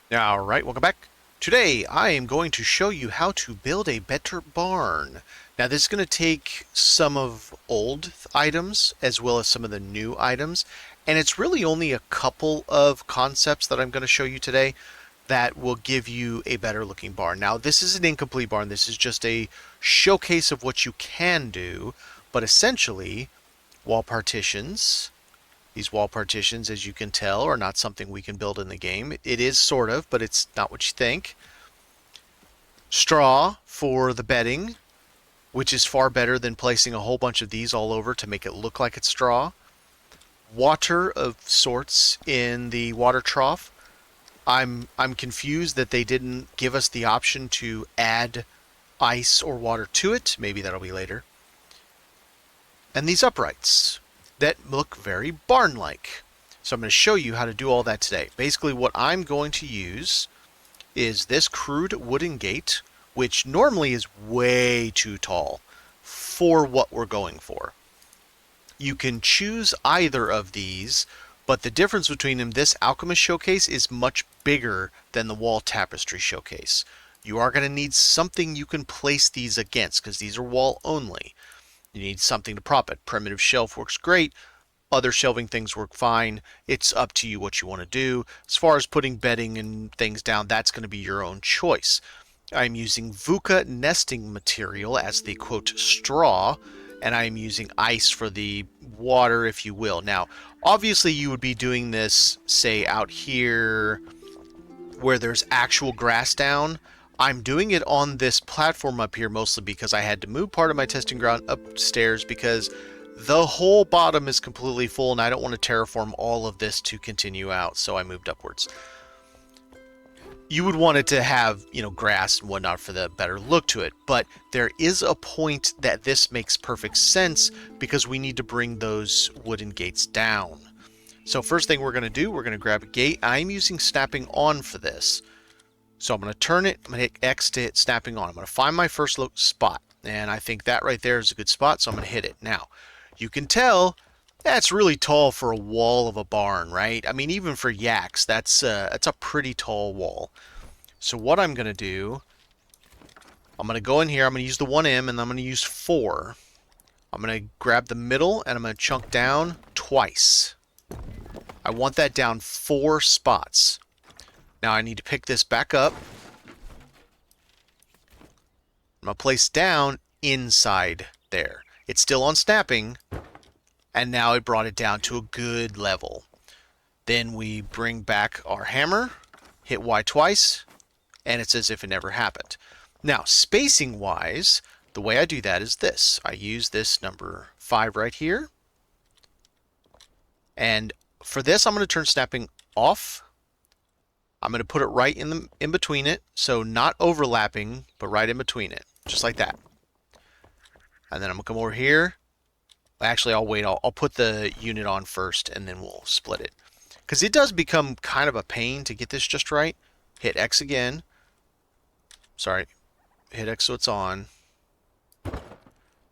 Alright, welcome back. Today I am going to show you how to build a better barn. Now this is going to take some of old items as well as some of the new items, and it's really only a couple of concepts that I'm going to show you today that will give you a better looking barn. Now this is an incomplete barn, this is just a showcase of what you can do, but essentially wall partitions. These wall partitions, as you can tell, are not something we can build in the game. It is sort of, but it's not what you think. Straw for the bedding, which is far better than placing a whole bunch of these all over to make it look like it's straw. Water of sorts in the water trough. I'm confused that they didn't give us the option to add ice or water to it. Maybe that'll be later. And these uprights that look very barn-like. So I'm going to show you how to do all that today. Basically what I'm going to use is this crude wooden gate, which normally is way too tall for what we're going for. You can choose either of these, but the difference between them, this Alchemist Showcase is much bigger than the Wall Tapestry Showcase. You are going to need something you can place these against, because these are wall only. You need something to prop it. Primitive shelf works great. Other shelving things work fine. It's up to you what you want to do. As far as putting bedding and things down, that's going to be your own choice. I'm using VUCA nesting material as the quote straw, and I'm using ice for the water, if you will. Now, obviously you would be doing this, say, out here where there's actual grass down. I'm doing it on this platform up here mostly because I had to move part of my testing ground upstairs because the whole bottom is completely full and I don't want to terraform all of this to continue out, so I moved upwards. You would want it to have, grass and whatnot for the better look to it, but there is a point that this makes perfect sense because we need to bring those wooden gates down. So first thing we're going to do, we're going to grab a gate. I'm using snapping on for this. So I'm going to turn it, I'm going to hit X to hit snapping on. I'm going to find my first spot, and I think that right there is a good spot, so I'm going to hit it. Now, you can tell that's really tall for a wall of a barn, right? I mean, even for yaks, that's a pretty tall wall. So what I'm going to do, I'm going to go in here, I'm going to use the 1M, and I'm going to use 4. I'm going to grab the middle, and I'm going to chunk down twice. I want that down 4 spots. Now I need to pick this back up. I'm going to place down inside there. It's still on snapping, and now it brought it down to a good level. Then we bring back our hammer, hit Y twice, and it's as if it never happened. Now, spacing wise, the way I do that is this. I use this number 5 right here. And for this, I'm going to turn snapping off. I'm going to put it right in between it, so not overlapping, but right in between it, just like that. And then I'm going to come over here. Actually, I'll wait. I'll put the unit on first, and then we'll split it. Because it does become kind of a pain to get this just right. Hit X again. Sorry. Hit X so it's on.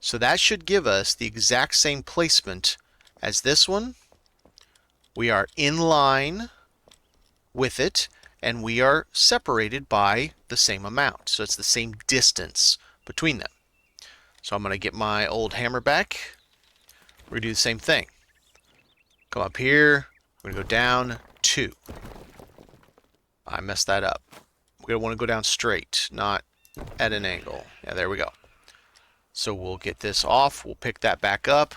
So that should give us the exact same placement as this one. We are in line with it, and we are separated by the same amount. So it's the same distance between them. So I'm going to get my old hammer back. We're going to do the same thing. Come up here. We're going to go down 2. I messed that up. We're going to want to go down straight, not at an angle. Yeah, there we go. So we'll get this off. We'll pick that back up.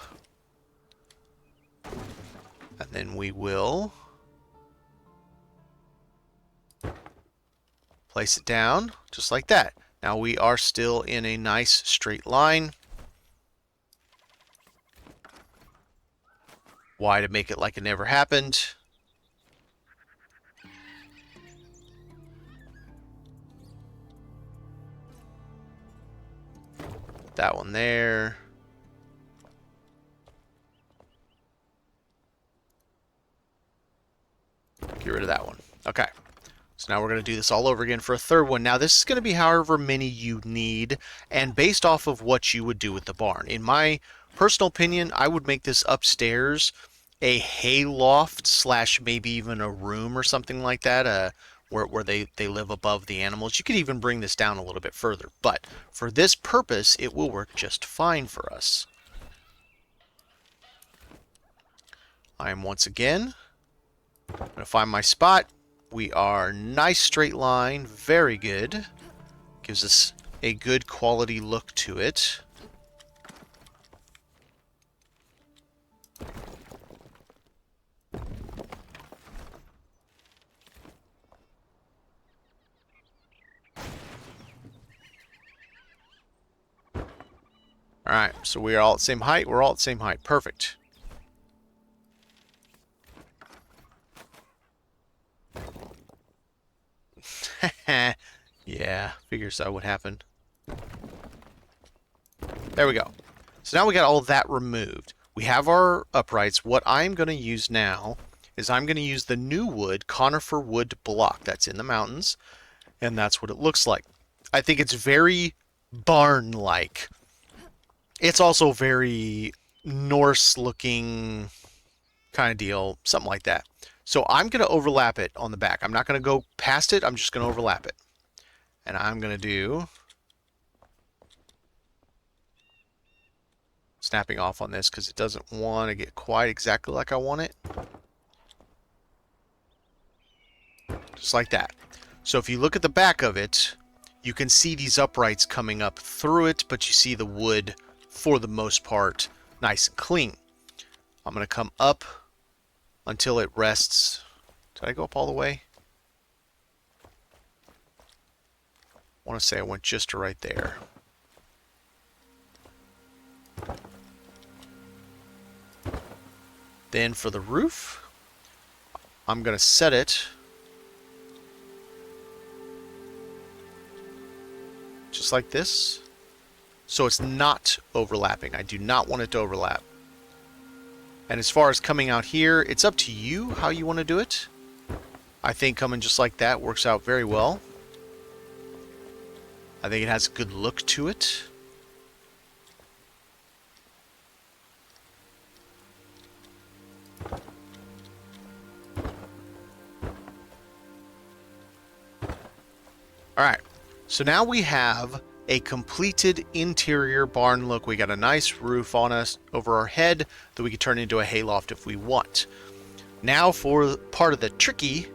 And then we will place it down just like that. Now we are still in a nice straight line. Y to make it like it never happened. That one there. Get rid of that one. Okay. So now we're going to do this all over again for a third one. Now this is going to be however many you need and based off of what you would do with the barn. In my personal opinion, I would make this upstairs a hayloft slash maybe even a room or something like that, where they live above the animals. You could even bring this down a little bit further, but for this purpose, it will work just fine for us. I am once again going to find my spot. We are nice straight line, very good. Gives us a good quality look to it. Alright, so we are all at the same height. We're all at the same height. Perfect. Yeah, figures that would happen. There we go. So now we got all that removed. We have our uprights. What I'm going to use now is I'm going to use the new wood, conifer wood block that's in the mountains, and that's what it looks like. I think it's very barn-like. It's also very Norse-looking kind of deal, something like that. So I'm going to overlap it on the back. I'm not going to go past it. I'm just going to overlap it. And I'm going to do snapping off on this because it doesn't want to get quite exactly like I want it. Just like that. So if you look at the back of it, you can see these uprights coming up through it, but you see the wood, for the most part, nice and clean. I'm going to come up until it rests. Did I go up all the way? I want to say I went just to right there. Then for the roof, I'm going to set it just like this, so it's not overlapping. I do not want it to overlap. And as far as coming out here, it's up to you how you want to do it. I think coming just like that works out very well. I think it has a good look to it. Alright, so now we have a completed interior barn look. We got a nice roof on us over our head that we can turn into a hayloft if we want. Now for part of the tricky.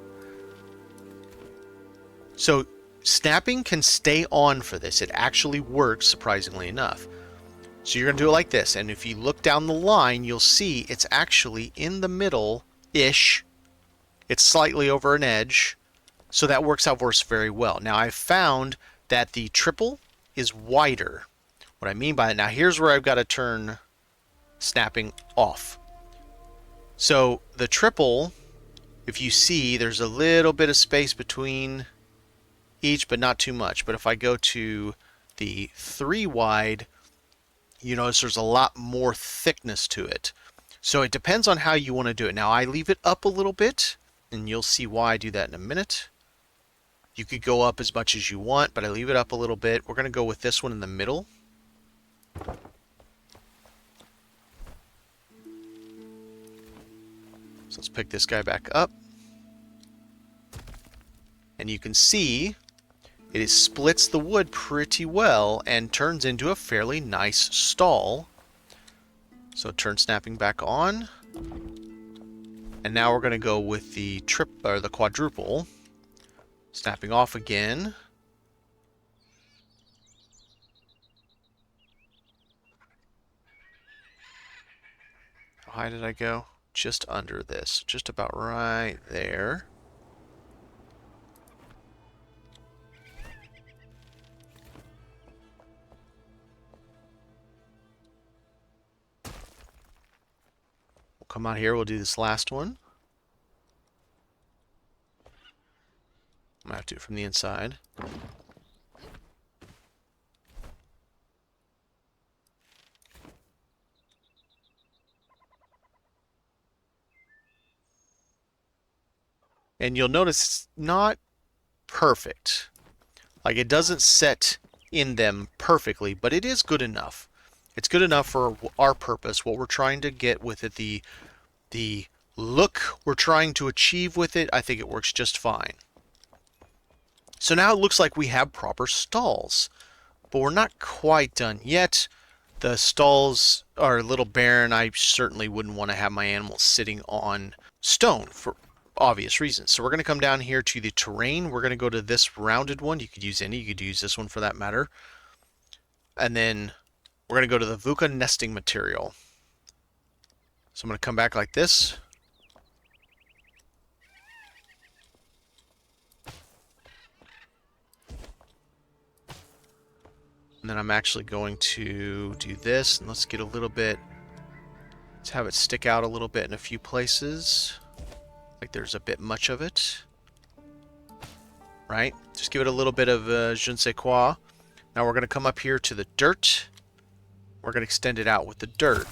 So snapping can stay on for this. It actually works, surprisingly enough. So you're going to do it like this, and if you look down the line, you'll see it's actually in the middle-ish. It's slightly over an edge, so that works out for us very well. Now I've found that the triple is wider. What I mean by that, now here's where I've got to turn snapping off. So the triple, if you see, there's a little bit of space between each, but not too much. But if I go to the 3 wide, you notice there's a lot more thickness to it. So it depends on how you want to do it. Now I leave it up a little bit, and you'll see why I do that in a minute. You could go up as much as you want, but I leave it up a little bit. We're going to go with this one in the middle. So let's pick this guy back up. And you can see it splits the wood pretty well and turns into a fairly nice stall. So turn snapping back on. And now we're going to go with the quadruple. Snapping off again. How high did I go? Just under this. Just about right there. We'll come out here. We'll do this last one. I'm going to have to do it from the inside. And you'll notice it's not perfect. Like, it doesn't set in them perfectly, but it is good enough. It's good enough for our purpose, what we're trying to get with it, the look we're trying to achieve with it. I think it works just fine. So now it looks like we have proper stalls, but we're not quite done yet. The stalls are a little barren. I certainly wouldn't want to have my animals sitting on stone for obvious reasons. So we're going to come down here to the terrain. We're going to go to this rounded one. You could use any. You could use this one for that matter. And then we're going to go to the VUCA nesting material. So I'm going to come back like this. And then I'm actually going to do this, and let's get a little bit, let's have it stick out a little bit in a few places. Like there's a bit much of it. Right? Just give it a little bit of je ne sais quoi. Now we're going to come up here to the dirt. We're going to extend it out with the dirt.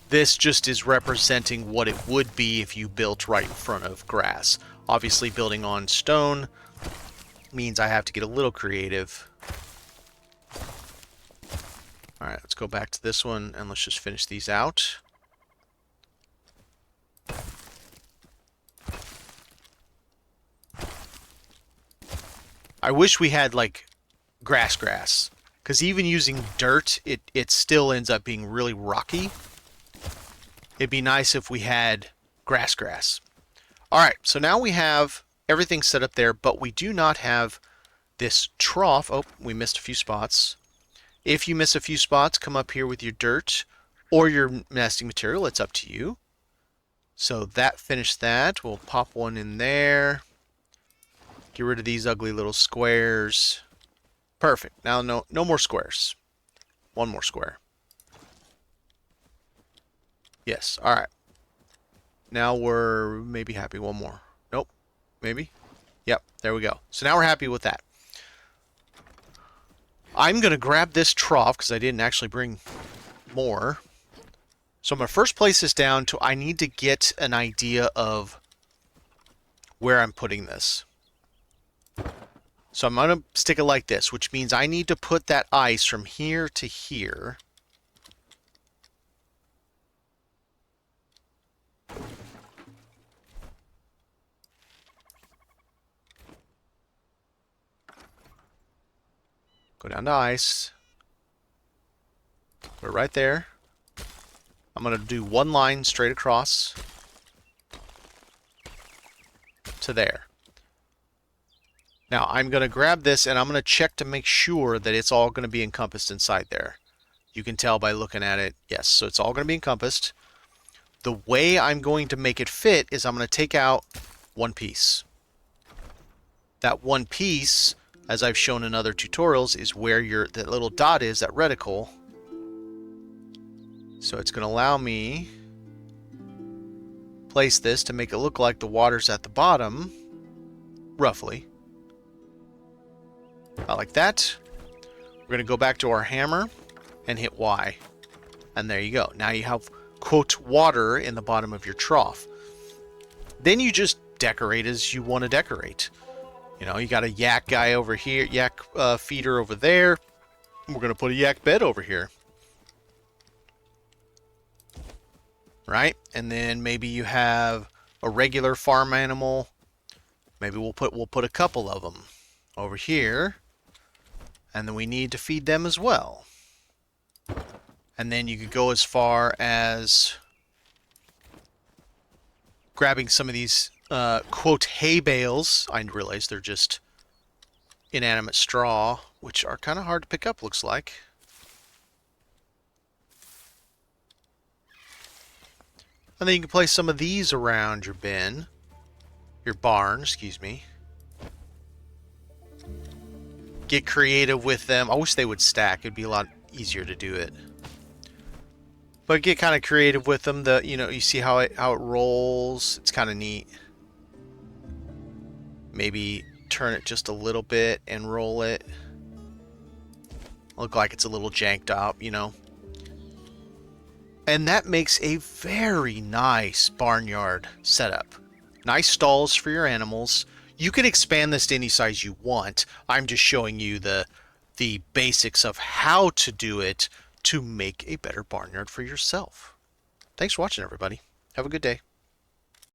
This just is representing what it would be if you built right in front of grass. Obviously building on stone means I have to get a little creative. Alright, let's go back to this one and let's just finish these out. I wish we had like grass, because even using dirt, it still ends up being really rocky. It'd be nice if we had grass. Alright, so now we have everything set up there, but we do not have this trough. Oh, we missed a few spots. If you miss a few spots, come up here with your dirt or your nesting material. It's up to you. So that finished that. We'll pop one in there. Get rid of these ugly little squares. Perfect. Now no more squares. One more square. Yes. All right. Now we're maybe happy. One more. Nope. Maybe. Yep. There we go. So now we're happy with that. I'm going to grab this trough because I didn't actually bring more. So I'm going to first place this down to, I need to get an idea of where I'm putting this. So I'm going to stick it like this, which means I need to put that ice from here to here. Go down to ice. Put it right there. I'm going to do one line straight across to there. Now I'm going to grab this and I'm going to check to make sure that it's all going to be encompassed inside there. You can tell by looking at it. Yes, so it's all going to be encompassed. The way I'm going to make it fit is I'm going to take out one piece. That one piece, as I've shown in other tutorials, is where that little dot is, that reticle. So it's going to allow me place this to make it look like the water's at the bottom, roughly. About like that. We're going to go back to our hammer and hit Y. And there you go. Now you have, quote, water in the bottom of your trough. Then you just decorate as you want to decorate. You know, you got a yak guy over here, yak feeder over there. We're going to put a yak bed over here. Right? And then maybe you have a regular farm animal. Maybe we'll put a couple of them over here. And then we need to feed them as well. And then you could go as far as grabbing some of these quote hay bales. I realize they're just inanimate straw, which are kind of hard to pick up, looks like. And then you can place some of these around your barn, excuse me. Get creative with them. I wish they would stack. It'd be a lot easier to do it. But get kind of creative with them. You see how it rolls. It's kind of neat. Maybe turn it just a little bit and roll it. Look like it's a little janked up, you know. And that makes a very nice barnyard setup. Nice stalls for your animals. You can expand this to any size you want. I'm just showing you the basics of how to do it to make a better barnyard for yourself. Thanks for watching, everybody. Have a good day.